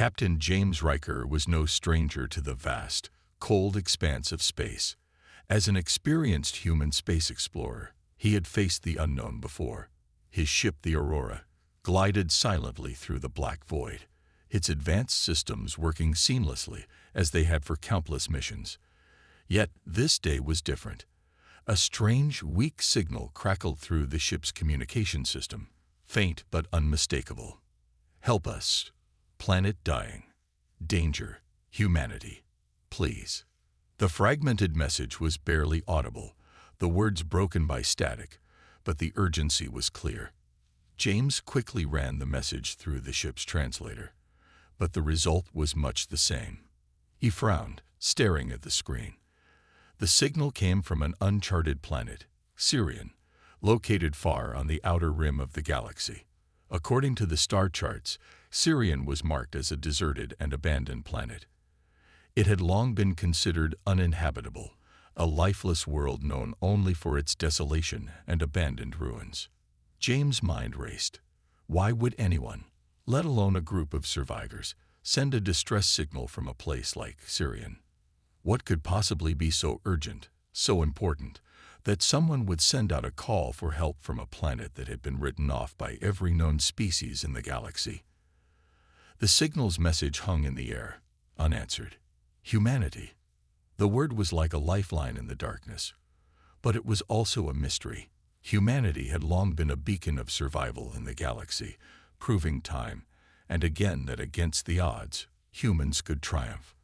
Captain James Riker was no stranger to the vast, cold expanse of space. As an experienced human space explorer, he had faced the unknown before. His ship, the Aurora, glided silently through the black void, its advanced systems working seamlessly as they had for countless missions. Yet this day was different. A strange, weak signal crackled through the ship's communication system, faint but unmistakable. "Help us. Planet dying. Danger. Humanity. Please." The fragmented message was barely audible, the words broken by static, but the urgency was clear. James quickly ran the message through the ship's translator, but the result was much the same. He frowned, staring at the screen. The signal came from an uncharted planet, Sirian, located far on the outer rim of the galaxy. According to the star charts, Sirian was marked as a deserted and abandoned planet. It had long been considered uninhabitable, a lifeless world known only for its desolation and abandoned ruins. James' mind raced. Why would anyone, let alone a group of survivors, send a distress signal from a place like Sirian? What could possibly be so urgent, so important, that someone would send out a call for help from a planet that had been written off by every known species in the galaxy? The signal's message hung in the air, unanswered. Humanity. The word was like a lifeline in the darkness. But it was also a mystery. Humanity had long been a beacon of survival in the galaxy, proving time and again that against the odds, humans could triumph.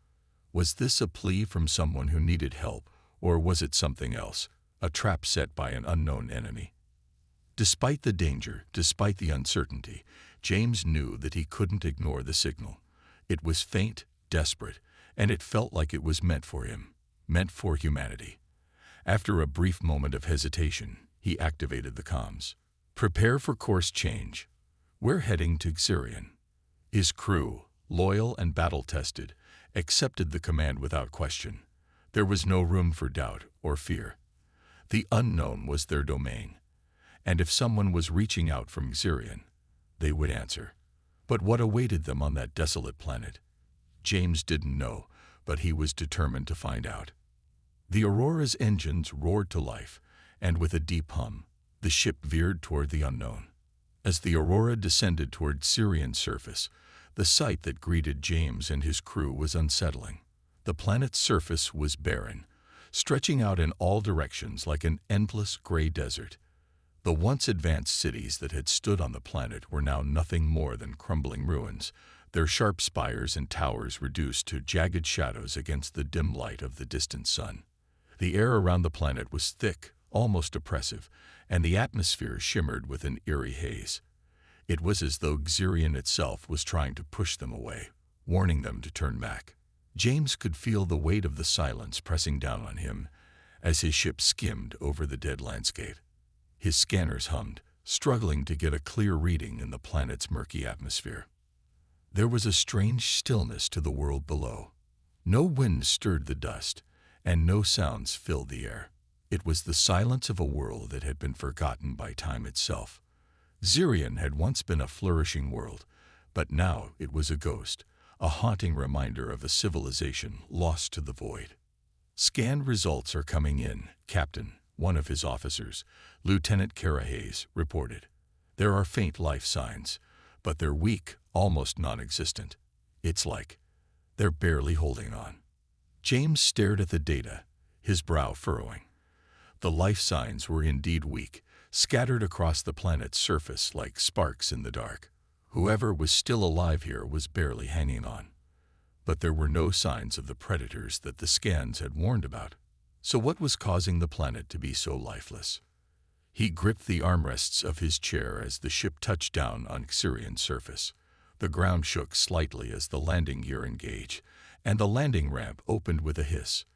Was this a plea from someone who needed help, or was it something else, a trap set by an unknown enemy? Despite the danger, despite the uncertainty, James knew that he couldn't ignore the signal. It was faint, desperate, and it felt like it was meant for him, meant for humanity. After a brief moment of hesitation, he activated the comms. "Prepare for course change. We're heading to Sirian." His crew, loyal and battle-tested, accepted the command without question. There was no room for doubt or fear. The unknown was their domain, and if someone was reaching out from Sirian, they would answer. But what awaited them on that desolate planet? James didn't know, but he was determined to find out. The Aurora's engines roared to life, and with a deep hum, the ship veered toward the unknown. As the Aurora descended toward Sirian's surface, the sight that greeted James and his crew was unsettling. The planet's surface was barren, stretching out in all directions like an endless gray desert. The once advanced cities that had stood on the planet were now nothing more than crumbling ruins, their sharp spires and towers reduced to jagged shadows against the dim light of the distant sun. The air around the planet was thick, almost oppressive, and the atmosphere shimmered with an eerie haze. It was as though Sirian itself was trying to push them away, warning them to turn back. James could feel the weight of the silence pressing down on him as his ship skimmed over the dead landscape. His scanners hummed, struggling to get a clear reading in the planet's murky atmosphere. There was a strange stillness to the world below. No wind stirred the dust, and no sounds filled the air. It was the silence of a world that had been forgotten by time itself. Sirian had once been a flourishing world, but now it was a ghost, a haunting reminder of a civilization lost to the void. "Scan results are coming in, Captain," one of his officers, Lieutenant Carahays, reported. "There are faint life signs, but they're weak, almost non-existent. It's like they're barely holding on." James stared at the data, his brow furrowing. The life signs were indeed weak, scattered across the planet's surface like sparks in the dark. Whoever was still alive here was barely hanging on. But there were no signs of the predators that the scans had warned about. So what was causing the planet to be so lifeless? He gripped the armrests of his chair as the ship touched down on Sirian's surface. The ground shook slightly as the landing gear engaged, and the landing ramp opened with a hiss.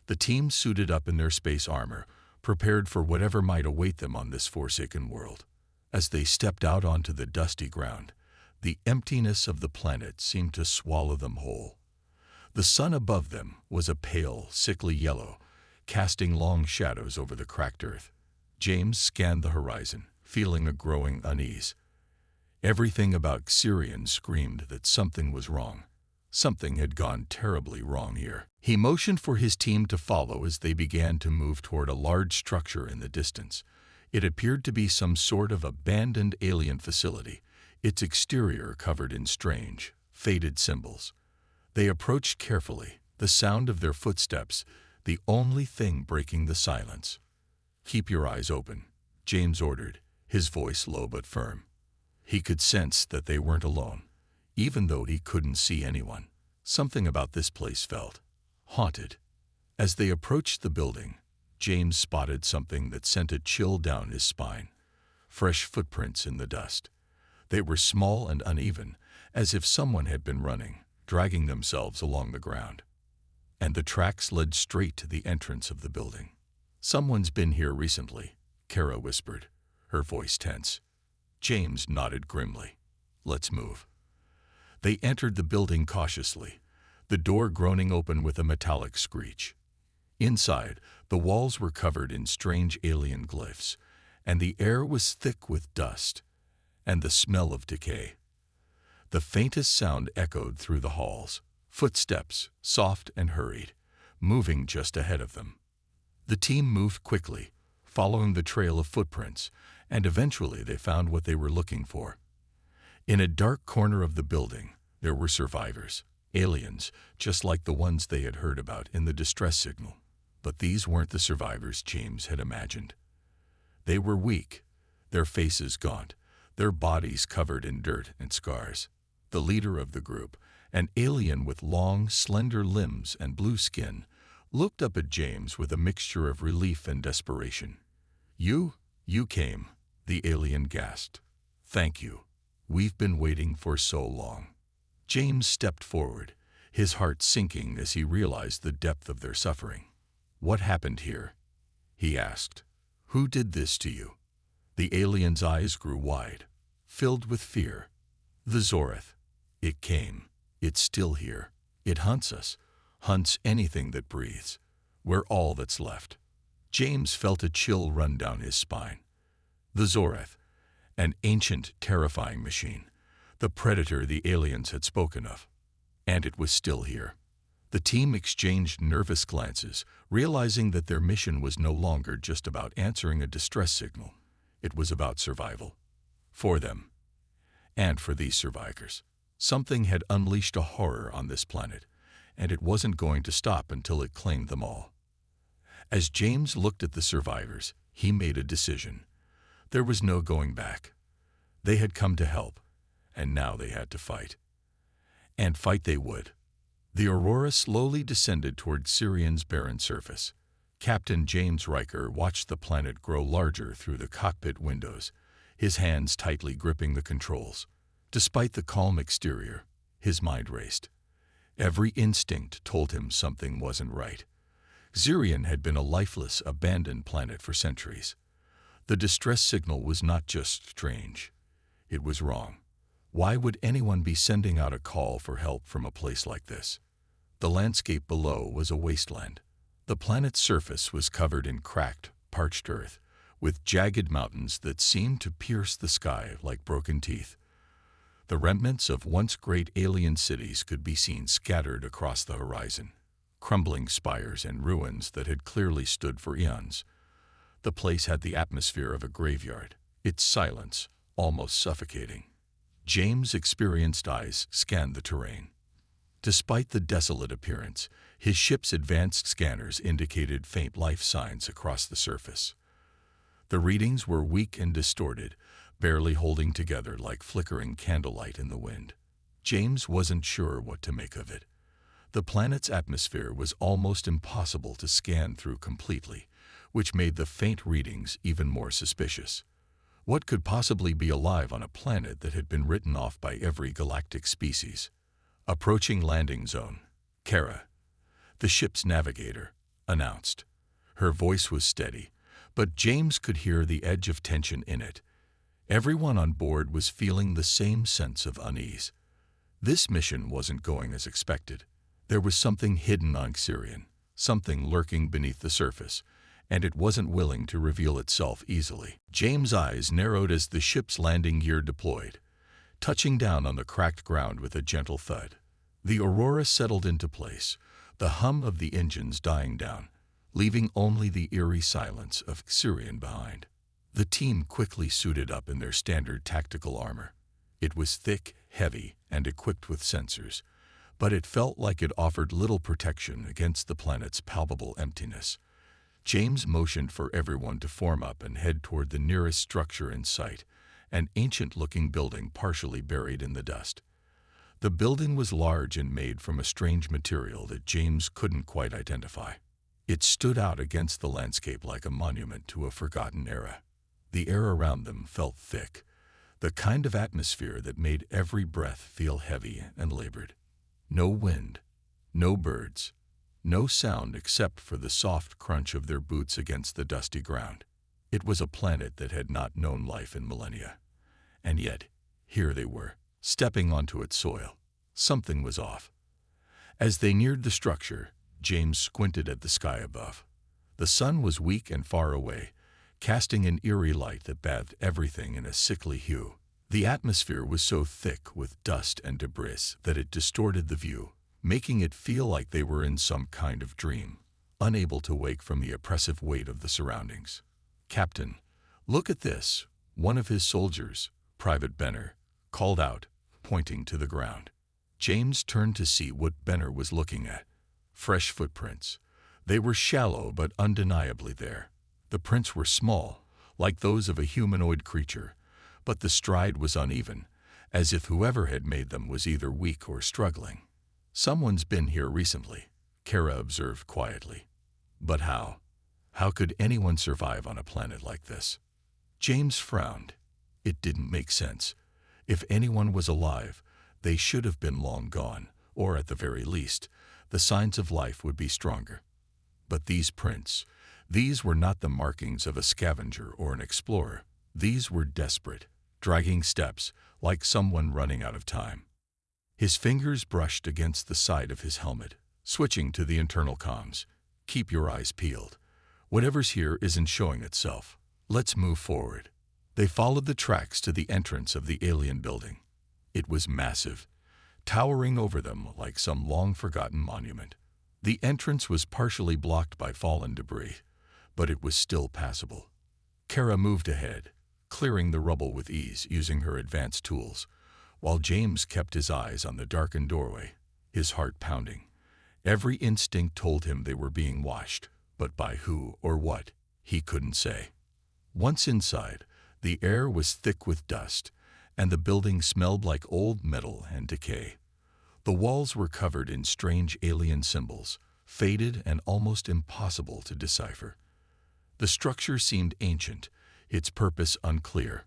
The team suited up in their space armor, prepared for whatever might await them on this forsaken world. As they stepped out onto the dusty ground, the emptiness of the planet seemed to swallow them whole. The sun above them was a pale, sickly yellow, casting long shadows over the cracked earth. James scanned the horizon, feeling a growing unease. Everything about Xerion screamed that something was wrong. Something had gone terribly wrong here. He motioned for his team to follow as they began to move toward a large structure in the distance. It appeared to be some sort of abandoned alien facility, its exterior covered in strange, faded symbols. They approached carefully, the sound of their footsteps the only thing breaking the silence. "Keep your eyes open," James ordered, his voice low but firm. He could sense that they weren't alone. Even though he couldn't see anyone, something about this place felt haunted. As they approached the building, James spotted something that sent a chill down his spine. Fresh footprints in the dust. They were small and uneven, as if someone had been running, dragging themselves along the ground. And the tracks led straight to the entrance of the building. "Someone's been here recently," Kara whispered, her voice tense. James nodded grimly. "Let's move." They entered the building cautiously, the door groaning open with a metallic screech. Inside, the walls were covered in strange alien glyphs, and the air was thick with dust and the smell of decay. The faintest sound echoed through the halls, footsteps, soft and hurried, moving just ahead of them. The team moved quickly, following the trail of footprints, and eventually they found what they were looking for. In a dark corner of the building, there were survivors, aliens, just like the ones they had heard about in the distress signal. But these weren't the survivors James had imagined. They were weak, their faces gaunt, their bodies covered in dirt and scars. The leader of the group, an alien with long, slender limbs and blue skin, looked up at James with a mixture of relief and desperation. You came," the alien gasped. "Thank you. We've been waiting for so long." James stepped forward, his heart sinking as he realized the depth of their suffering. "What happened here?" he asked. "Who did this to you?" The alien's eyes grew wide, filled with fear. "The Zoreth. It came. It's still here. It hunts us, hunts anything that breathes. We're all that's left." James felt a chill run down his spine. The Zoreth, an ancient, terrifying machine, the predator the aliens had spoken of. And it was still here. The team exchanged nervous glances, realizing that their mission was no longer just about answering a distress signal. It was about survival. For them. And for these survivors. Something had unleashed a horror on this planet, and it wasn't going to stop until it claimed them all. As James looked at the survivors, he made a decision. There was no going back. They had come to help, and now they had to fight. And fight they would. The Aurora slowly descended toward Xerion's barren surface. Captain James Riker watched the planet grow larger through the cockpit windows, his hands tightly gripping the controls. Despite the calm exterior, his mind raced. Every instinct told him something wasn't right. Xerion had been a lifeless, abandoned planet for centuries. The distress signal was not just strange. It was wrong. Why would anyone be sending out a call for help from a place like this? The landscape below was a wasteland. The planet's surface was covered in cracked, parched earth, with jagged mountains that seemed to pierce the sky like broken teeth. The remnants of once great alien cities could be seen scattered across the horizon, crumbling spires and ruins that had clearly stood for eons. The place had the atmosphere of a graveyard, its silence almost suffocating. James' experienced eyes scanned the terrain. Despite the desolate appearance, his ship's advanced scanners indicated faint life signs across the surface. The readings were weak and distorted, barely holding together like flickering candlelight in the wind. James wasn't sure what to make of it. The planet's atmosphere was almost impossible to scan through completely, which made the faint readings even more suspicious. What could possibly be alive on a planet that had been written off by every galactic species? Approaching landing zone, Kara, the ship's navigator, announced. Her voice was steady, but James could hear the edge of tension in it. Everyone on board was feeling the same sense of unease. This mission wasn't going as expected. There was something hidden on Xerion, something lurking beneath the surface, and it wasn't willing to reveal itself easily. James' eyes narrowed as the ship's landing gear deployed. touching down on the cracked ground with a gentle thud. The Aurora settled into place, the hum of the engines dying down, leaving only the eerie silence of Xurian behind. The team quickly suited up in their standard tactical armor. It was thick, heavy, and equipped with sensors, but it felt like it offered little protection against the planet's palpable emptiness. James motioned for everyone to form up and head toward the nearest structure in sight, an ancient-looking building partially buried in the dust. The building was large and made from a strange material that James couldn't quite identify. It stood out against the landscape like a monument to a forgotten era. The air around them felt thick, the kind of atmosphere that made every breath feel heavy and labored. No wind, no birds, no sound except for the soft crunch of their boots against the dusty ground. It was a planet that had not known life in millennia. And yet, here they were, stepping onto its soil. Something was off. As they neared the structure, James squinted at the sky above. The sun was weak and far away, casting an eerie light that bathed everything in a sickly hue. The atmosphere was so thick with dust and debris that it distorted the view, making it feel like they were in some kind of dream, unable to wake from the oppressive weight of the surroundings. "Captain, look at this," one of his soldiers, Private Benner, called out, pointing to the ground. James turned to see what Benner was looking at. Fresh footprints. They were shallow but undeniably there. The prints were small, like those of a humanoid creature, but the stride was uneven, as if whoever had made them was either weak or struggling. "Someone's been here recently," Kara observed quietly. "But how? How could anyone survive on a planet like this?" James frowned. It didn't make sense. If anyone was alive, they should have been long gone, or at the very least, the signs of life would be stronger. But these prints, these were not the markings of a scavenger or an explorer. These were desperate, dragging steps, like someone running out of time. His fingers brushed against the side of his helmet, switching to the internal comms. "Keep your eyes peeled. Whatever's here isn't showing itself. Let's move forward." They followed the tracks to the entrance of the alien building. It was massive, towering over them like some long-forgotten monument. The entrance was partially blocked by fallen debris, but it was still passable. Kara moved ahead, clearing the rubble with ease using her advanced tools, while James kept his eyes on the darkened doorway, his heart pounding. Every instinct told him they were being watched, but by who or what, he couldn't say. Once inside, the air was thick with dust, and the building smelled like old metal and decay. The walls were covered in strange alien symbols, faded and almost impossible to decipher. The structure seemed ancient, its purpose unclear.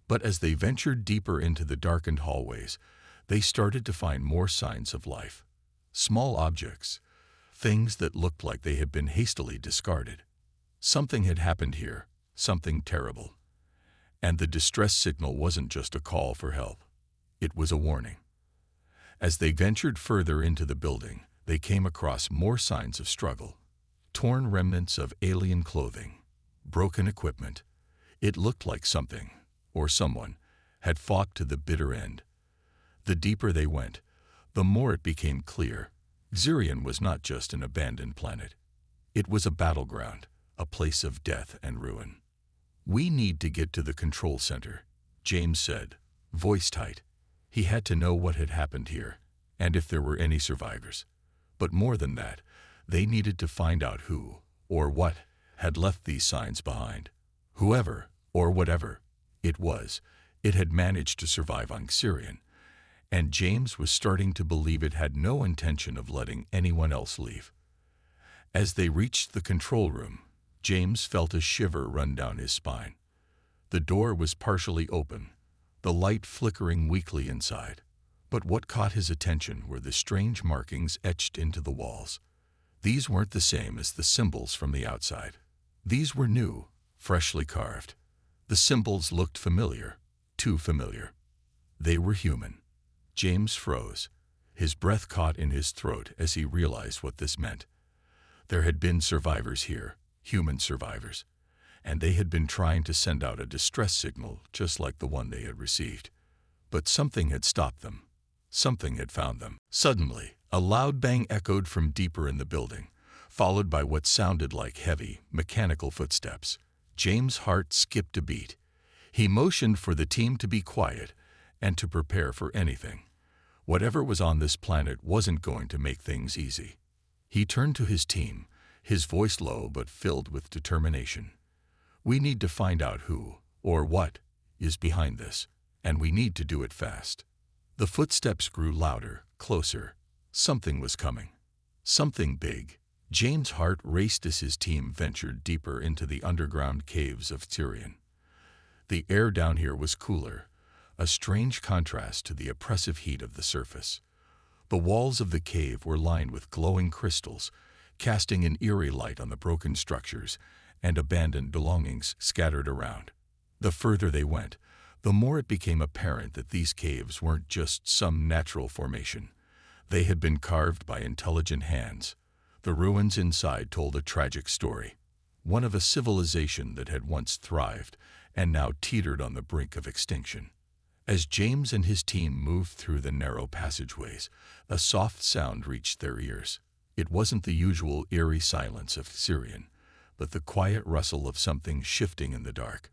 But as they ventured deeper into the darkened hallways, they started to find more signs of life. Small objects, things that looked like they had been hastily discarded. Something had happened here, something terrible. And the distress signal wasn't just a call for help. It was a warning. As they ventured further into the building, they came across more signs of struggle. Torn remnants of alien clothing, broken equipment. It looked like something, or someone, had fought to the bitter end. The deeper they went, the more it became clear. Xurian was not just an abandoned planet. It was a battleground, a place of death and ruin. "We need to get to the control center," James said, voice tight. He had to know what had happened here, and if there were any survivors. But more than that, they needed to find out who, or what, had left these signs behind. Whoever, or whatever, it was, it had managed to survive on Xurian, and James was starting to believe it had no intention of letting anyone else leave. As they reached the control room, James felt a shiver run down his spine. The door was partially open, the light flickering weakly inside. But what caught his attention were the strange markings etched into the walls. These weren't the same as the symbols from the outside. These were new, freshly carved. The symbols looked familiar, too familiar. They were human. James froze. His breath caught in his throat as he realized what this meant. There had been survivors here, human survivors, and they had been trying to send out a distress signal just like the one they had received. But something had stopped them. Something had found them. Suddenly, a loud bang echoed from deeper in the building, followed by what sounded like heavy, mechanical footsteps. James' heart skipped a beat. He motioned for the team to be quiet and to prepare for anything. Whatever was on this planet wasn't going to make things easy. He turned to his team, his voice low but filled with determination. We need to find out who, or what, is behind this, and we need to do it fast. The footsteps grew louder, closer. Something was coming. Something big. James' heart raced as his team ventured deeper into the underground caves of Tyrian. The air down here was cooler, a strange contrast to the oppressive heat of the surface. The walls of the cave were lined with glowing crystals, casting an eerie light on the broken structures and abandoned belongings scattered around. The further they went, the more it became apparent that these caves weren't just some natural formation. They had been carved by intelligent hands. The ruins inside told a tragic story, one of a civilization that had once thrived and now teetered on the brink of extinction. As James and his team moved through the narrow passageways, a soft sound reached their ears. It wasn't the usual eerie silence of Tyrian, but the quiet rustle of something shifting in the dark.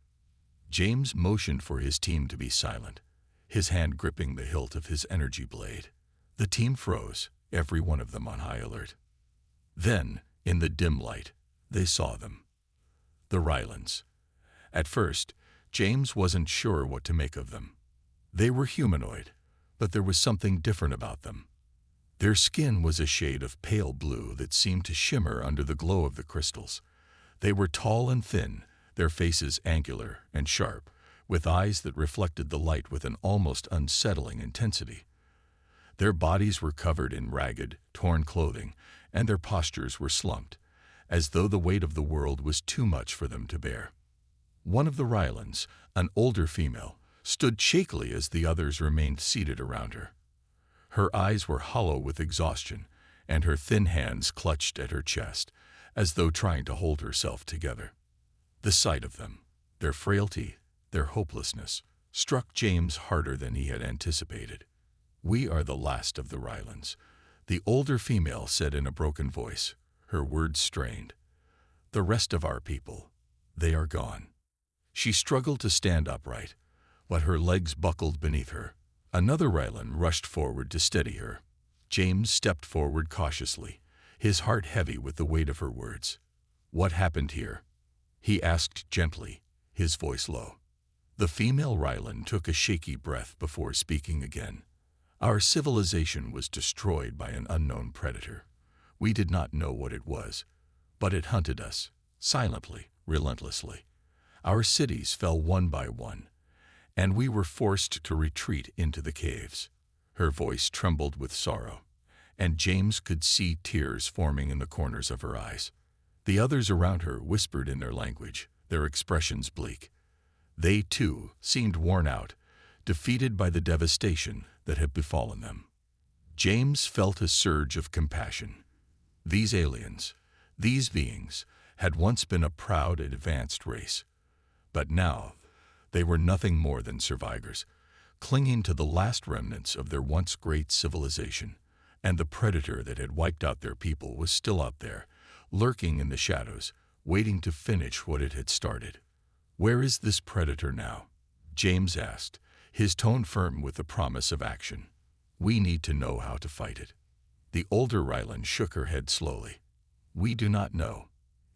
James motioned for his team to be silent, his hand gripping the hilt of his energy blade. The team froze, every one of them on high alert. Then, in the dim light, they saw them. The Rylands. At first, James wasn't sure what to make of them. They were humanoid, but there was something different about them. Their skin was a shade of pale blue that seemed to shimmer under the glow of the crystals. They were tall and thin, their faces angular and sharp, with eyes that reflected the light with an almost unsettling intensity. Their bodies were covered in ragged, torn clothing, and their postures were slumped, as though the weight of the world was too much for them to bear. One of the Rylands, an older female, stood shakily as the others remained seated around her. Her eyes were hollow with exhaustion, and her thin hands clutched at her chest, as though trying to hold herself together. The sight of them, their frailty, their hopelessness, struck James harder than he had anticipated. "We are the last of the Rylands," the older female said in a broken voice, her words strained. "The rest of our people, they are gone." She struggled to stand upright, but her legs buckled beneath her. Another Ryland rushed forward to steady her. James stepped forward cautiously, his heart heavy with the weight of her words. "What happened here?" he asked gently, his voice low. The female Ryland took a shaky breath before speaking again. "Our civilization was destroyed by an unknown predator. We did not know what it was, but it hunted us, silently, relentlessly. Our cities fell one by one, and we were forced to retreat into the caves." Her voice trembled with sorrow, and James could see tears forming in the corners of her eyes. The others around her whispered in their language, their expressions bleak. They, too, seemed worn out, defeated by the devastation that had befallen them. James felt a surge of compassion. These aliens, these beings, had once been a proud, advanced race. But now, they were nothing more than survivors, clinging to the last remnants of their once great civilization. And the predator that had wiped out their people was still out there, lurking in the shadows, waiting to finish what it had started. "Where is this predator now?" James asked, his tone firm with the promise of action. "We need to know how to fight it." The older Ryland shook her head slowly. "We do not know.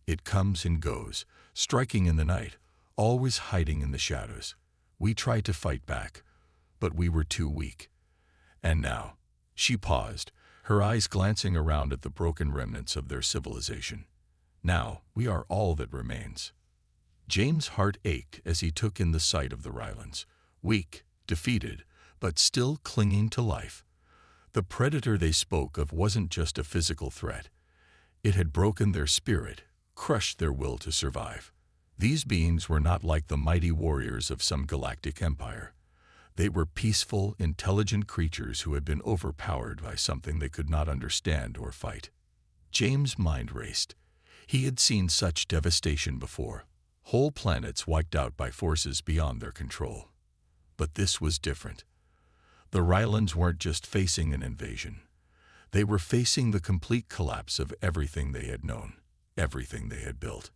It comes and goes, striking in the night, always hiding in the shadows. We tried to fight back, but we were too weak. And now," she paused, her eyes glancing around at the broken remnants of their civilization. "Now we are all that remains." James' heart ached as he took in the sight of the Rylands, weak, defeated, but still clinging to life. The predator they spoke of wasn't just a physical threat. It had broken their spirit, crushed their will to survive. These beings were not like the mighty warriors of some galactic empire. They were peaceful, intelligent creatures who had been overpowered by something they could not understand or fight. James' mind raced. He had seen such devastation before, whole planets wiped out by forces beyond their control. But this was different. The Rylands weren't just facing an invasion. They were facing the complete collapse of everything they had known, everything they had built.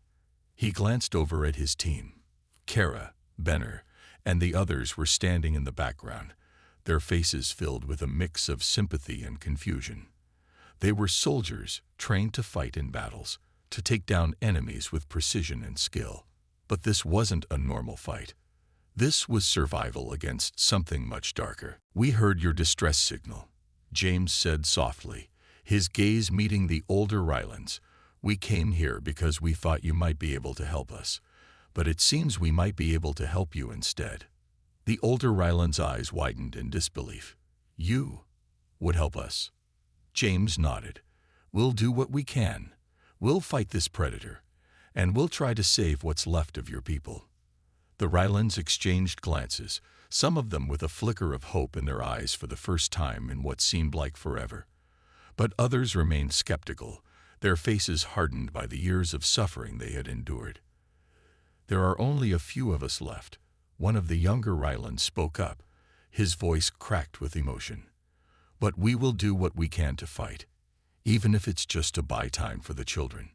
He glanced over at his team. Kara, Benner, and the others were standing in the background, their faces filled with a mix of sympathy and confusion. They were soldiers trained to fight in battles, to take down enemies with precision and skill. But this wasn't a normal fight. This was survival against something much darker. "We heard your distress signal," James said softly, his gaze meeting the older Rylands. "We came here because we thought you might be able to help us, but it seems we might be able to help you instead." The older Ryland's eyes widened in disbelief. "You would help us?" James nodded. "We'll do what we can. We'll fight this predator, and we'll try to save what's left of your people." The Rylands exchanged glances, some of them with a flicker of hope in their eyes for the first time in what seemed like forever. But others remained skeptical, their faces hardened by the years of suffering they had endured. "There are only a few of us left," one of the younger Rylands spoke up, his voice cracked with emotion. "But we will do what we can to fight, even if it's just to buy time for the children."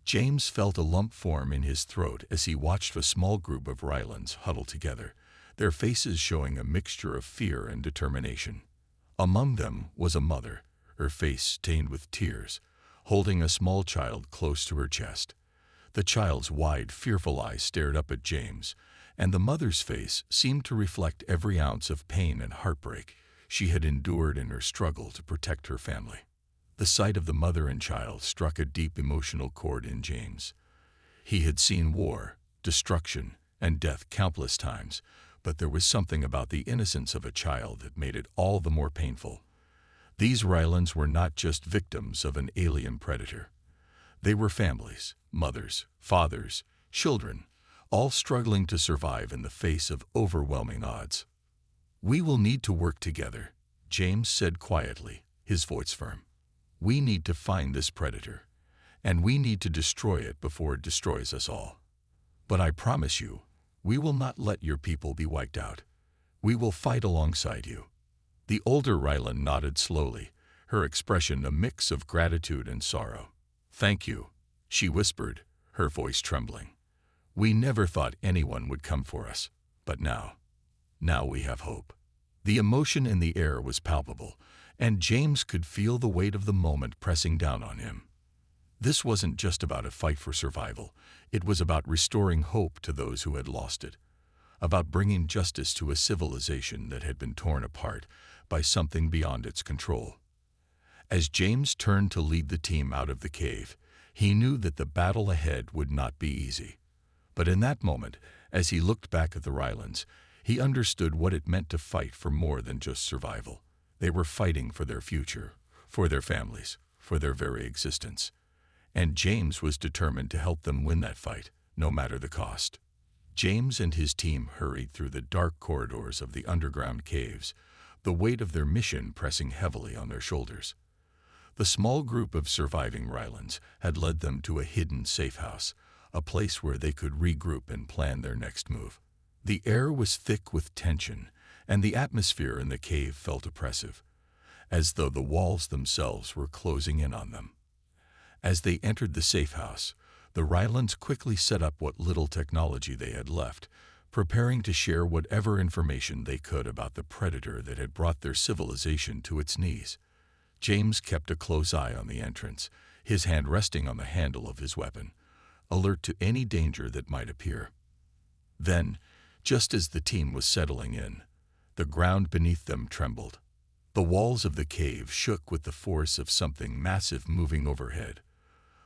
James felt a lump form in his throat as he watched a small group of Rylands huddle together, their faces showing a mixture of fear and determination. Among them was a mother, her face stained with tears, holding a small child close to her chest. The child's wide, fearful eyes stared up at James, and the mother's face seemed to reflect every ounce of pain and heartbreak she had endured in her struggle to protect her family. The sight of the mother and child struck a deep emotional chord in James. He had seen war, destruction, and death countless times, but there was something about the innocence of a child that made it all the more painful. These Rylands were not just victims of an alien predator. They were families, mothers, fathers, children, all struggling to survive in the face of overwhelming odds. "We will need to work together," James said quietly, his voice firm. "We need to find this predator, and we need to destroy it before it destroys us all. But I promise you, we will not let your people be wiped out. We will fight alongside you." The older Ryland nodded slowly, her expression a mix of gratitude and sorrow. "Thank you," she whispered, her voice trembling. "We never thought anyone would come for us, but now we have hope." The emotion in the air was palpable, and James could feel the weight of the moment pressing down on him. This wasn't just about a fight for survival. It was about restoring hope to those who had lost it, about bringing justice to a civilization that had been torn apart by something beyond its control. As James turned to lead the team out of the cave, he knew that the battle ahead would not be easy. But in that moment, as he looked back at the Rylands, he understood what it meant to fight for more than just survival. They were fighting for their future, for their families, for their very existence. And James was determined to help them win that fight, no matter the cost. James and his team hurried through the dark corridors of the underground caves, the weight of their mission pressing heavily on their shoulders. The small group of surviving Rylands had led them to a hidden safe house, a place where they could regroup and plan their next move. The air was thick with tension, and the atmosphere in the cave felt oppressive, as though the walls themselves were closing in on them. As they entered the safe house, the Rylands quickly set up what little technology they had left, preparing to share whatever information they could about the predator that had brought their civilization to its knees. James kept a close eye on the entrance, his hand resting on the handle of his weapon, alert to any danger that might appear. Then, just as the team was settling in, the ground beneath them trembled. The walls of the cave shook with the force of something massive moving overhead.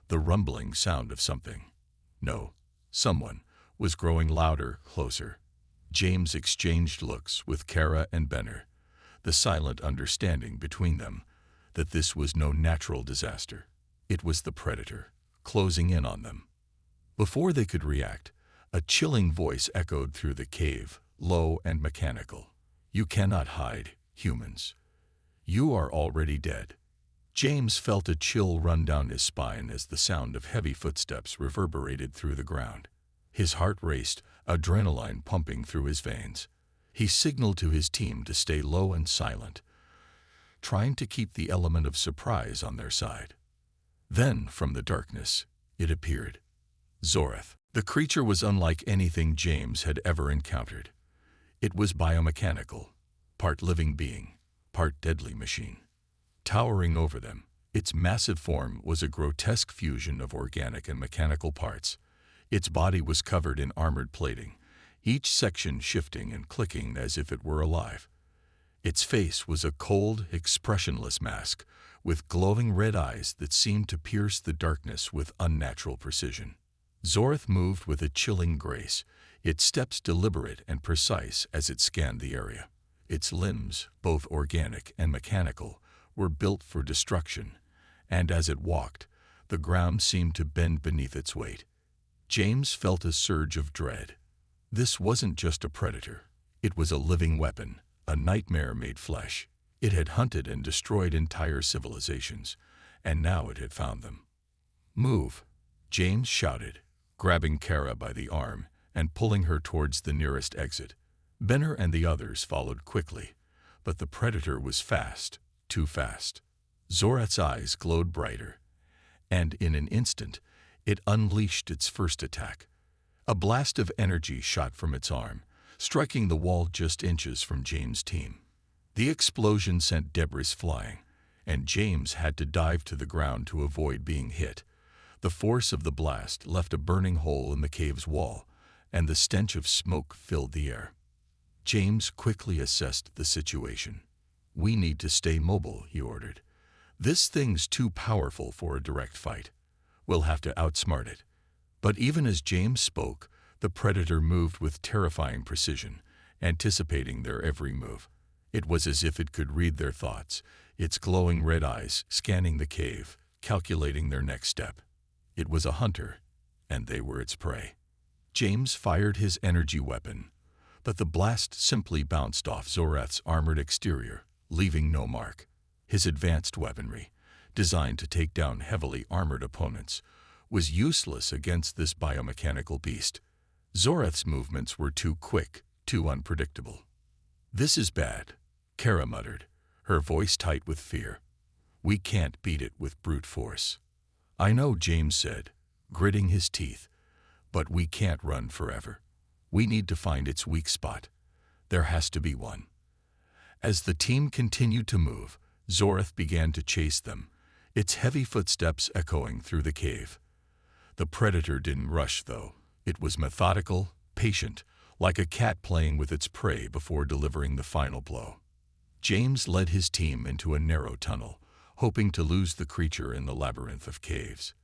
The rumbling sound of someone, was growing louder, closer. James exchanged looks with Kara and Benner, the silent understanding between them that this was no natural disaster. It was the predator, closing in on them. Before they could react, a chilling voice echoed through the cave, low and mechanical. "You cannot hide, humans. You are already dead." James felt a chill run down his spine as the sound of heavy footsteps reverberated through the ground. His heart raced, adrenaline pumping through his veins. He signaled to his team to stay low and silent, trying to keep the element of surprise on their side. Then, from the darkness, it appeared. Zorath. The creature was unlike anything James had ever encountered. It was biomechanical, part living being, part deadly machine. Towering over them, its massive form was a grotesque fusion of organic and mechanical parts. Its body was covered in armored plating, each section shifting and clicking as if it were alive. Its face was a cold, expressionless mask, with glowing red eyes that seemed to pierce the darkness with unnatural precision. Zorath moved with a chilling grace, its steps deliberate and precise as it scanned the area. Its limbs, both organic and mechanical, were built for destruction, and as it walked, the ground seemed to bend beneath its weight. James felt a surge of dread. This wasn't just a predator. It was a living weapon, a nightmare made flesh. It had hunted and destroyed entire civilizations, and now it had found them. "Move," James shouted, grabbing Kara by the arm and pulling her towards the nearest exit. Benner and the others followed quickly, but the predator was fast, too fast. Zorath's eyes glowed brighter, and in an instant, it unleashed its first attack. A blast of energy shot from its arm, striking the wall just inches from James' team. The explosion sent debris flying, and James had to dive to the ground to avoid being hit. The force of the blast left a burning hole in the cave's wall, and the stench of smoke filled the air. James quickly assessed the situation. "We need to stay mobile," he ordered. "This thing's too powerful for a direct fight. We'll have to outsmart it." But even as James spoke, the predator moved with terrifying precision, anticipating their every move. It was as if it could read their thoughts, its glowing red eyes scanning the cave, calculating their next step. It was a hunter, and they were its prey. James fired his energy weapon, but the blast simply bounced off Zorath's armored exterior, leaving no mark. His advanced weaponry, designed to take down heavily armored opponents, was useless against this biomechanical beast. Zorath's movements were too quick, too unpredictable. "This is bad," Kara muttered, her voice tight with fear. "We can't beat it with brute force." "I know," James said, gritting his teeth, "but we can't run forever. We need to find its weak spot. There has to be one." As the team continued to move, Zorath began to chase them, its heavy footsteps echoing through the cave. The predator didn't rush, though. It was methodical, patient, like a cat playing with its prey before delivering the final blow. James led his team into a narrow tunnel, hoping to lose the creature in the labyrinth of caves.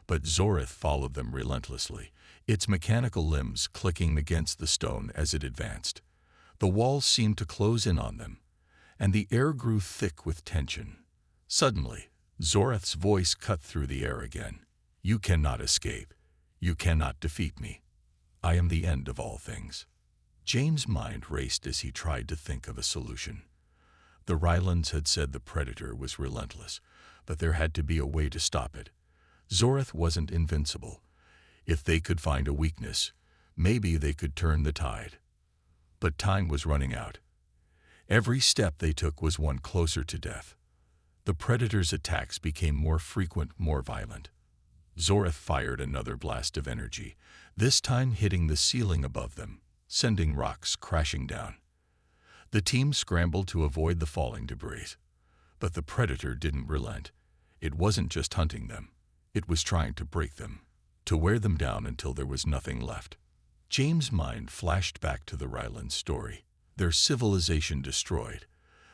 But Zorath followed them relentlessly, its mechanical limbs clicking against the stone as it advanced. The walls seemed to close in on them, and the air grew thick with tension. Suddenly, Zorath's voice cut through the air again. "You cannot escape. You cannot defeat me. I am the end of all things." James' mind raced as he tried to think of a solution. The Rylands had said the predator was relentless, but there had to be a way to stop it. Zorath wasn't invincible. If they could find a weakness, maybe they could turn the tide. But time was running out. Every step they took was one closer to death. The predator's attacks became more frequent, more violent. Zorath fired another blast of energy, this time hitting the ceiling above them, sending rocks crashing down. The team scrambled to avoid the falling debris, but the predator didn't relent. It wasn't just hunting them. It was trying to break them, to wear them down until there was nothing left. James' mind flashed back to the Rylands' story, their civilization destroyed,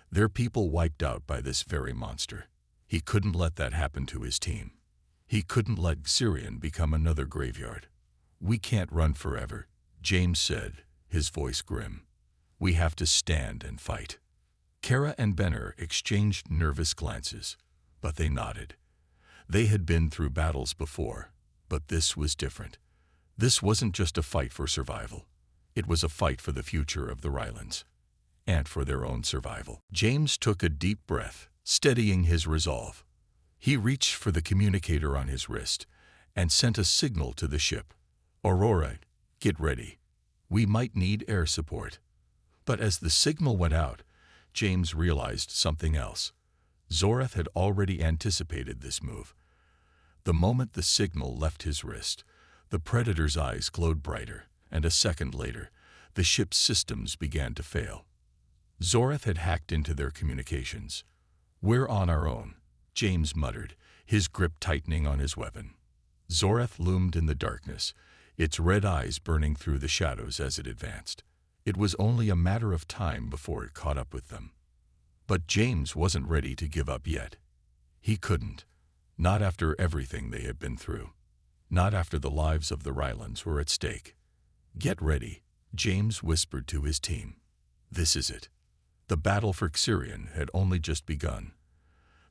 their people wiped out by this very monster. He couldn't let that happen to his team. He couldn't let Xirion become another graveyard. "We can't run forever," James said, his voice grim. "We have to stand and fight." Kara and Benner exchanged nervous glances, but they nodded. They had been through battles before, but this was different. This wasn't just a fight for survival. It was a fight for the future of the Rylands, and for their own survival. James took a deep breath, steadying his resolve. He reached for the communicator on his wrist and sent a signal to the ship. "Aurora, get ready. We might need air support." But as the signal went out, James realized something else. Zorath had already anticipated this move. The moment the signal left his wrist, the Predator's eyes glowed brighter, and a second later, the ship's systems began to fail. Zorath had hacked into their communications. "We're on our own," James muttered, his grip tightening on his weapon. Zorath loomed in the darkness, its red eyes burning through the shadows as it advanced. It was only a matter of time before it caught up with them. But James wasn't ready to give up yet. He couldn't. Not after everything they had been through. Not after the lives of the Rylands were at stake. "Get ready," James whispered to his team. "This is it." The battle for Xirion had only just begun.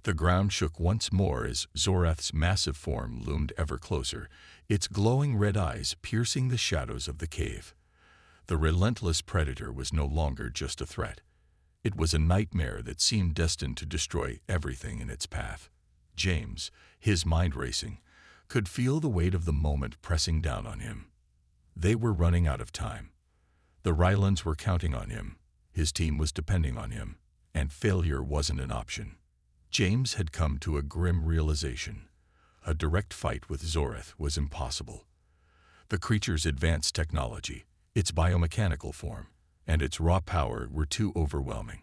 The ground shook once more as Zorath's massive form loomed ever closer, its glowing red eyes piercing the shadows of the cave. The relentless Predator was no longer just a threat. It was a nightmare that seemed destined to destroy everything in its path. James, his mind racing, could feel the weight of the moment pressing down on him. They were running out of time. The Rylands were counting on him, his team was depending on him, and failure wasn't an option. James had come to a grim realization. A direct fight with Zorath was impossible. The creature's advanced technology, its biomechanical form, and its raw power were too overwhelming.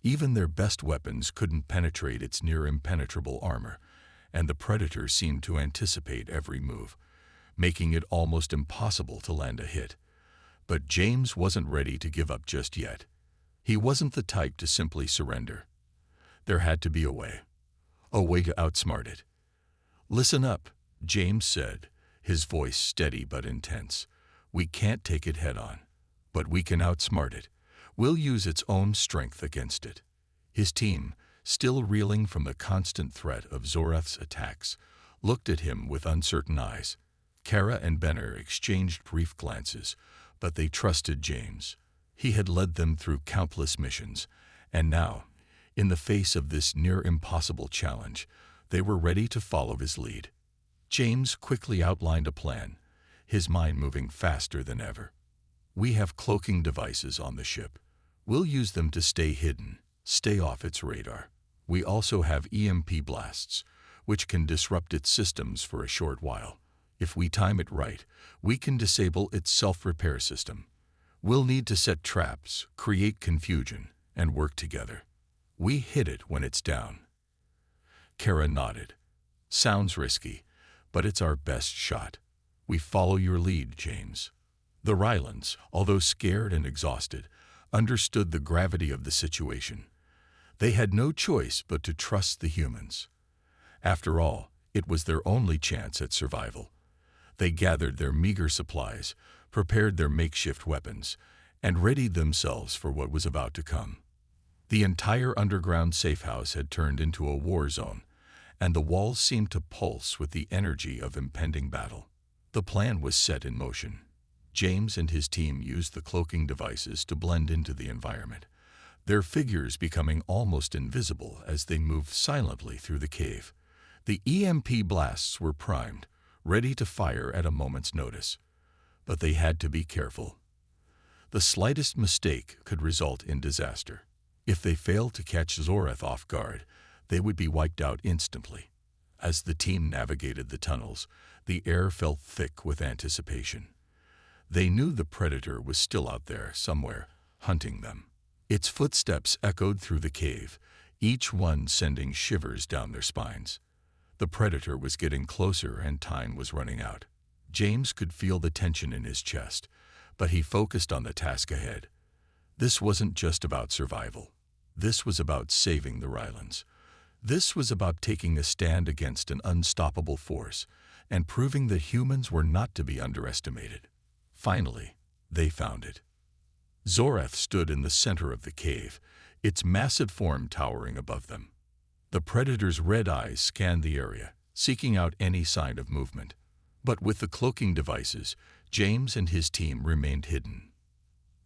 Even their best weapons couldn't penetrate its near-impenetrable armor, and the Predator seemed to anticipate every move, making it almost impossible to land a hit. But James wasn't ready to give up just yet. He wasn't the type to simply surrender. There had to be a way to outsmart it. "Listen up," James said, his voice steady but intense. "We can't take it head-on, but we can outsmart it. We'll use its own strength against it." His team, still reeling from the constant threat of Zorath's attacks, looked at him with uncertain eyes. Kara and Benner exchanged brief glances, but they trusted James. He had led them through countless missions, and now, in the face of this near-impossible challenge, they were ready to follow his lead. James quickly outlined a plan, his mind moving faster than ever. "We have cloaking devices on the ship. We'll use them to stay hidden, stay off its radar. We also have EMP blasts, which can disrupt its systems for a short while. If we time it right, we can disable its self-repair system. We'll need to set traps, create confusion, and work together. We hit it when it's down." Kara nodded. "Sounds risky, but it's our best shot. We follow your lead, James." The Rylands, although scared and exhausted, understood the gravity of the situation. They had no choice but to trust the humans. After all, it was their only chance at survival. They gathered their meager supplies, prepared their makeshift weapons, and readied themselves for what was about to come. The entire underground safe house had turned into a war zone, and the walls seemed to pulse with the energy of impending battle. The plan was set in motion. James and his team used the cloaking devices to blend into the environment, their figures becoming almost invisible as they moved silently through the cave. The EMP blasts were primed, ready to fire at a moment's notice. But they had to be careful. The slightest mistake could result in disaster. If they failed to catch Zorath off guard, they would be wiped out instantly. As the team navigated the tunnels, the air felt thick with anticipation. They knew the Predator was still out there somewhere, hunting them. Its footsteps echoed through the cave, each one sending shivers down their spines. The Predator was getting closer and time was running out. James could feel the tension in his chest, but he focused on the task ahead. This wasn't just about survival. This was about saving the Rylands. This was about taking a stand against an unstoppable force and proving that humans were not to be underestimated. Finally, they found it. Zorath stood in the center of the cave, its massive form towering above them. The Predator's red eyes scanned the area, seeking out any sign of movement. But with the cloaking devices, James and his team remained hidden.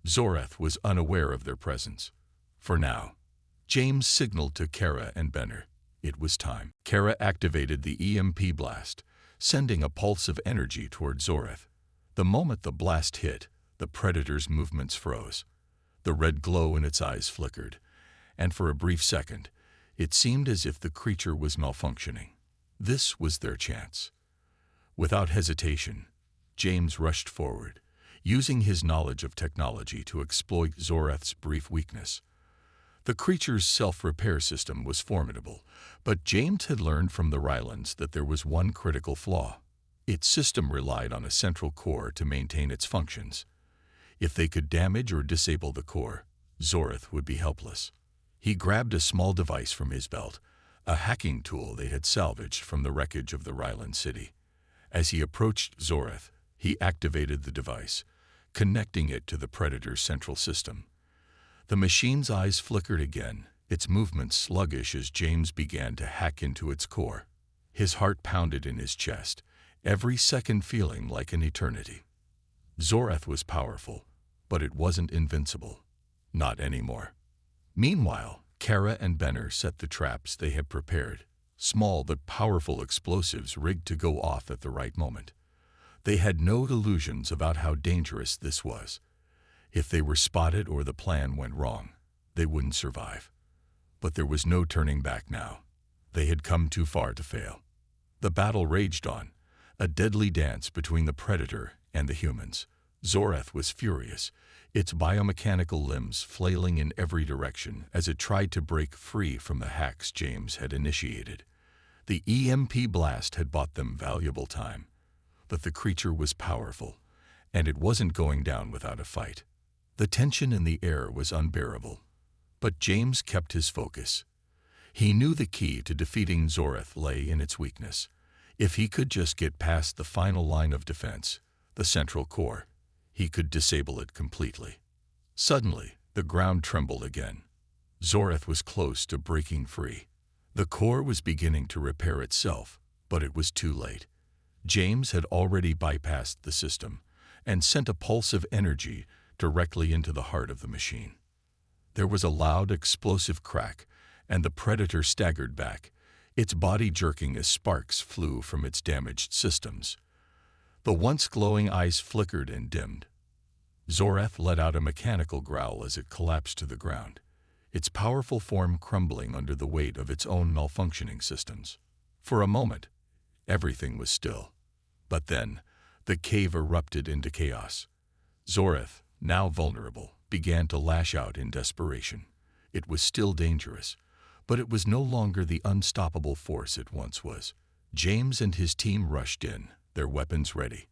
Zorath was unaware of their presence. For now, James signaled to Kara and Benner. It was time. Kara activated the EMP blast, sending a pulse of energy toward Zorath. The moment the blast hit, the Predator's movements froze. The red glow in its eyes flickered, and for a brief second, it seemed as if the creature was malfunctioning. This was their chance. Without hesitation, James rushed forward, using his knowledge of technology to exploit Zoreth's brief weakness. The creature's self-repair system was formidable, but James had learned from the Rylands that there was one critical flaw. Its system relied on a central core to maintain its functions. If they could damage or disable the core, Zoreth would be helpless. He grabbed a small device from his belt, a hacking tool they had salvaged from the wreckage of the Ryland city. As he approached Zoreth, he activated the device, connecting it to the Predator's central system. The machine's eyes flickered again, its movements sluggish as James began to hack into its core. His heart pounded in his chest, every second feeling like an eternity. Zoreth was powerful, but it wasn't invincible. Not anymore. Meanwhile, Kara and Benner set the traps they had prepared, small but powerful explosives rigged to go off at the right moment. They had no illusions about how dangerous this was. If they were spotted or the plan went wrong, they wouldn't survive. But there was no turning back now. They had come too far to fail. The battle raged on, a deadly dance between the Predator and the humans. Zoreth was furious, its biomechanical limbs flailing in every direction as it tried to break free from the hacks James had initiated. The EMP blast had bought them valuable time, but the creature was powerful, and it wasn't going down without a fight. The tension in the air was unbearable, but James kept his focus. He knew the key to defeating Zoreth lay in its weakness. If he could just get past the final line of defense, the central core, he could disable it completely. Suddenly, the ground trembled again. Zoreth was close to breaking free. The core was beginning to repair itself, but it was too late. James had already bypassed the system and sent a pulse of energy directly into the heart of the machine. There was a loud, explosive crack, and the Predator staggered back, its body jerking as sparks flew from its damaged systems. The once glowing eyes flickered and dimmed. Zoreth let out a mechanical growl as it collapsed to the ground, its powerful form crumbling under the weight of its own malfunctioning systems. For a moment, everything was still. But then, the cave erupted into chaos. Zoreth, now vulnerable, began to lash out in desperation. It was still dangerous, but it was no longer the unstoppable force it once was. James and his team rushed in, their weapons ready.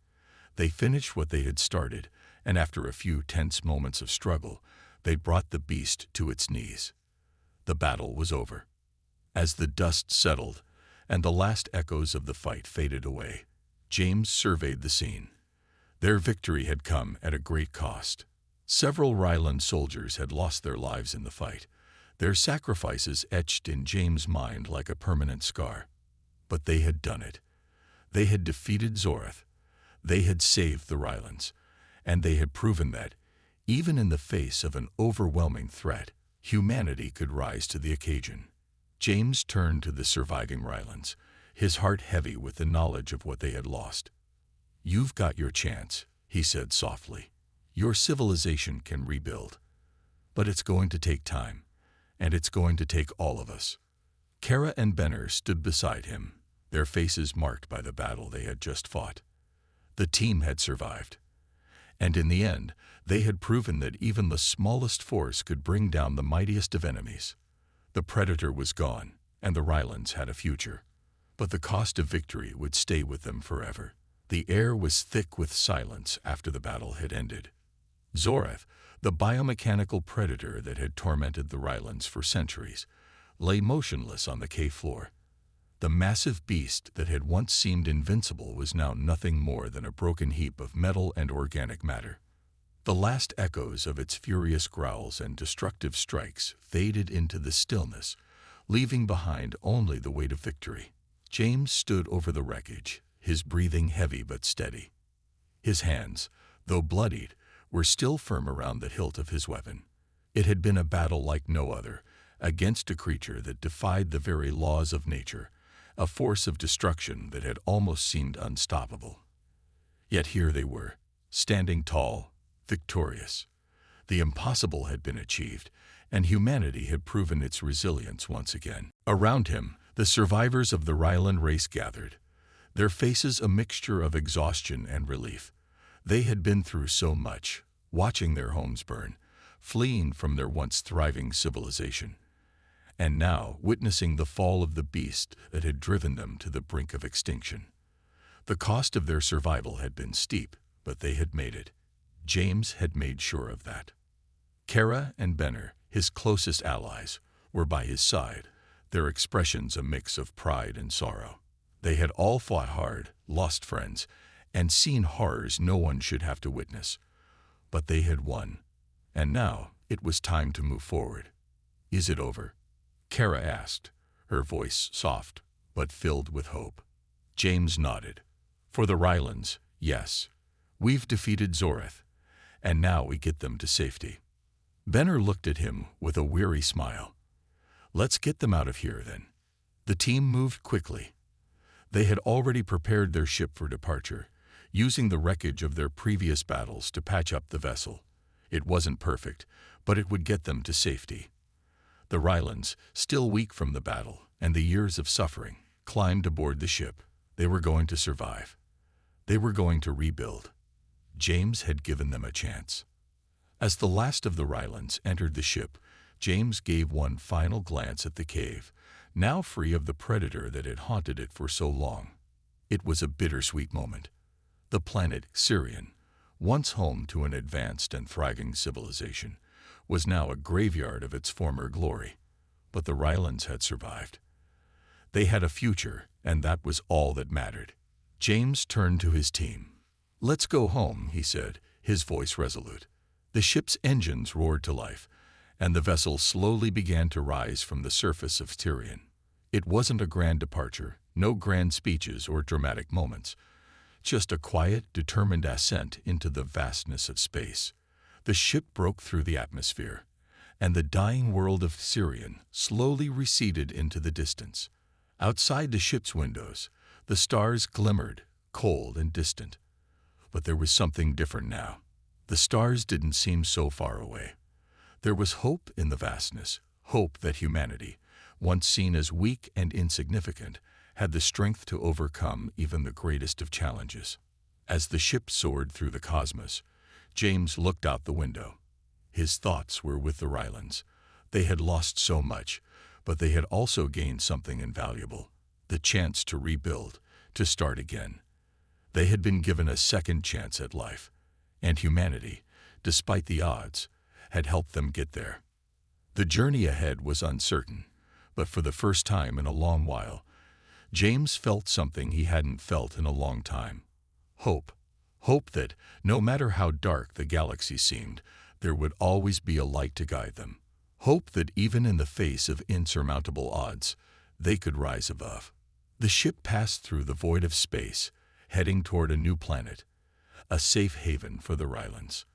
They finished what they had started, and after a few tense moments of struggle, they brought the beast to its knees. The battle was over. As the dust settled, and the last echoes of the fight faded away, James surveyed the scene. Their victory had come at a great cost. Several Ryland soldiers had lost their lives in the fight, their sacrifices etched in James' mind like a permanent scar. But they had done it. They had defeated Zoreth. They had saved the Rylands, and they had proven that, even in the face of an overwhelming threat, humanity could rise to the occasion. James turned to the surviving Rylands, his heart heavy with the knowledge of what they had lost. "You've got your chance," he said softly. "Your civilization can rebuild. But it's going to take time, and it's going to take all of us." Kara and Benner stood beside him, their faces marked by the battle they had just fought. The team had survived. And in the end, they had proven that even the smallest force could bring down the mightiest of enemies. The Predator was gone, and the Rylands had a future. But the cost of victory would stay with them forever. The air was thick with silence after the battle had ended. Zoreth, the biomechanical predator that had tormented the Rylands for centuries, lay motionless on the cave floor. The massive beast that had once seemed invincible was now nothing more than a broken heap of metal and organic matter. The last echoes of its furious growls and destructive strikes faded into the stillness, leaving behind only the weight of victory. James stood over the wreckage, his breathing heavy but steady. His hands, though bloodied, were still firm around the hilt of his weapon. It had been a battle like no other, against a creature that defied the very laws of nature, a force of destruction that had almost seemed unstoppable. Yet here they were, standing tall, victorious. The impossible had been achieved, and humanity had proven its resilience once again. Around him, the survivors of the Ryland race gathered, their faces a mixture of exhaustion and relief. They had been through so much, watching their homes burn, fleeing from their once thriving civilization, and now witnessing the fall of the beast that had driven them to the brink of extinction. The cost of their survival had been steep, but they had made it. James had made sure of that. Kara and Benner, his closest allies, were by his side, their expressions a mix of pride and sorrow. They had all fought hard, lost friends, and seen horrors no one should have to witness. But they had won, and now it was time to move forward. "Is it over?" Kara asked, her voice soft, but filled with hope. James nodded. "For the Rylands, yes. We've defeated Zoreth, and now we get them to safety." Benner looked at him with a weary smile. "Let's get them out of here, then." The team moved quickly. They had already prepared their ship for departure, using the wreckage of their previous battles to patch up the vessel. It wasn't perfect, but it would get them to safety. The Rylands, still weak from the battle and the years of suffering, climbed aboard the ship. They were going to survive. They were going to rebuild. James had given them a chance. As the last of the Rylands entered the ship, James gave one final glance at the cave, now free of the predator that had haunted it for so long. It was a bittersweet moment. The planet Sirian, once home to an advanced and thriving civilization, was now a graveyard of its former glory. But the Rylands had survived. They had a future, and that was all that mattered. James turned to his team. "Let's go home," he said, his voice resolute. The ship's engines roared to life, and the vessel slowly began to rise from the surface of Tyrian. It wasn't a grand departure, no grand speeches or dramatic moments, just a quiet, determined ascent into the vastness of space. The ship broke through the atmosphere, and the dying world of Sirian slowly receded into the distance. Outside the ship's windows, the stars glimmered, cold and distant. But there was something different now. The stars didn't seem so far away. There was hope in the vastness, hope that humanity, once seen as weak and insignificant, had the strength to overcome even the greatest of challenges. As the ship soared through the cosmos, James looked out the window. His thoughts were with the Rylands. They had lost so much, but they had also gained something invaluable, the chance to rebuild, to start again. They had been given a second chance at life, and humanity, despite the odds, had helped them get there. The journey ahead was uncertain, but for the first time in a long while, James felt something he hadn't felt in a long time. Hope. Hope that, no matter how dark the galaxy seemed, there would always be a light to guide them. Hope that even in the face of insurmountable odds, they could rise above. The ship passed through the void of space, heading toward a new planet, a safe haven for the Rylands.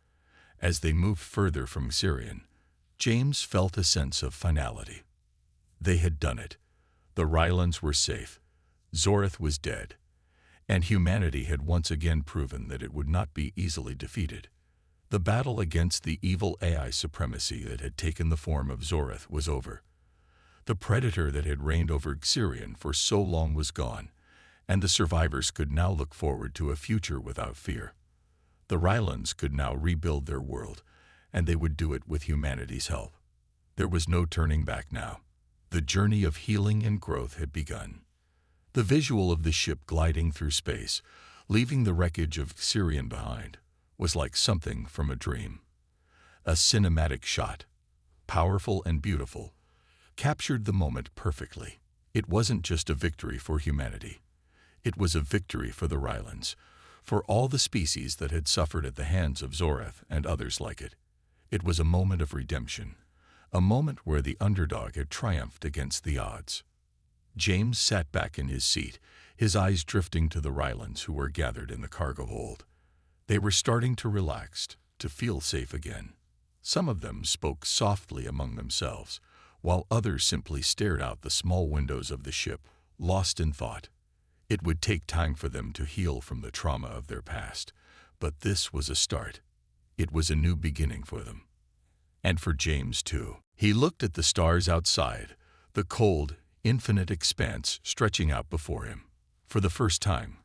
As they moved further from Sirian, James felt a sense of finality. They had done it. The Rylands were safe. Zoreth was dead. And humanity had once again proven that it would not be easily defeated. The battle against the evil AI supremacy that had taken the form of Zoreth was over. The predator that had reigned over Sirian for so long was gone, and the survivors could now look forward to a future without fear. The Rylands could now rebuild their world, and they would do it with humanity's help. There was no turning back now. The journey of healing and growth had begun. The visual of the ship gliding through space, leaving the wreckage of Sirian behind, was like something from a dream. A cinematic shot, powerful and beautiful, captured the moment perfectly. It wasn't just a victory for humanity. It was a victory for the Rylands, for all the species that had suffered at the hands of Zoreth and others like it. It was a moment of redemption, a moment where the underdog had triumphed against the odds. James sat back in his seat, his eyes drifting to the Rylands who were gathered in the cargo hold. They were starting to relax, to feel safe again. Some of them spoke softly among themselves, while others simply stared out the small windows of the ship, lost in thought. It would take time for them to heal from the trauma of their past, but this was a start. It was a new beginning for them. And for James, too. He looked at the stars outside, the cold, infinite expanse stretching out before him. For the first time,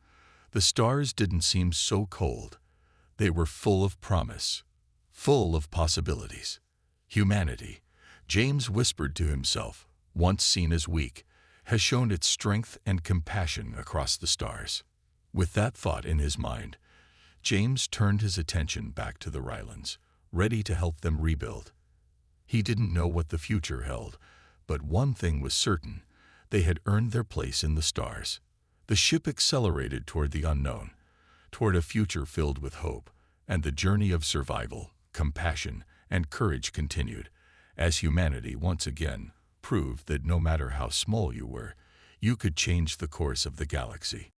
the stars didn't seem so cold. They were full of promise, full of possibilities. Humanity, James whispered to himself, once seen as weak, has shown its strength and compassion across the stars. With that thought in his mind, James turned his attention back to the Rylands, ready to help them rebuild. He didn't know what the future held, but one thing was certain: they had earned their place in the stars. The ship accelerated toward the unknown, toward a future filled with hope, and the journey of survival, compassion, and courage continued, as humanity once again proved that no matter how small you were, you could change the course of the galaxy.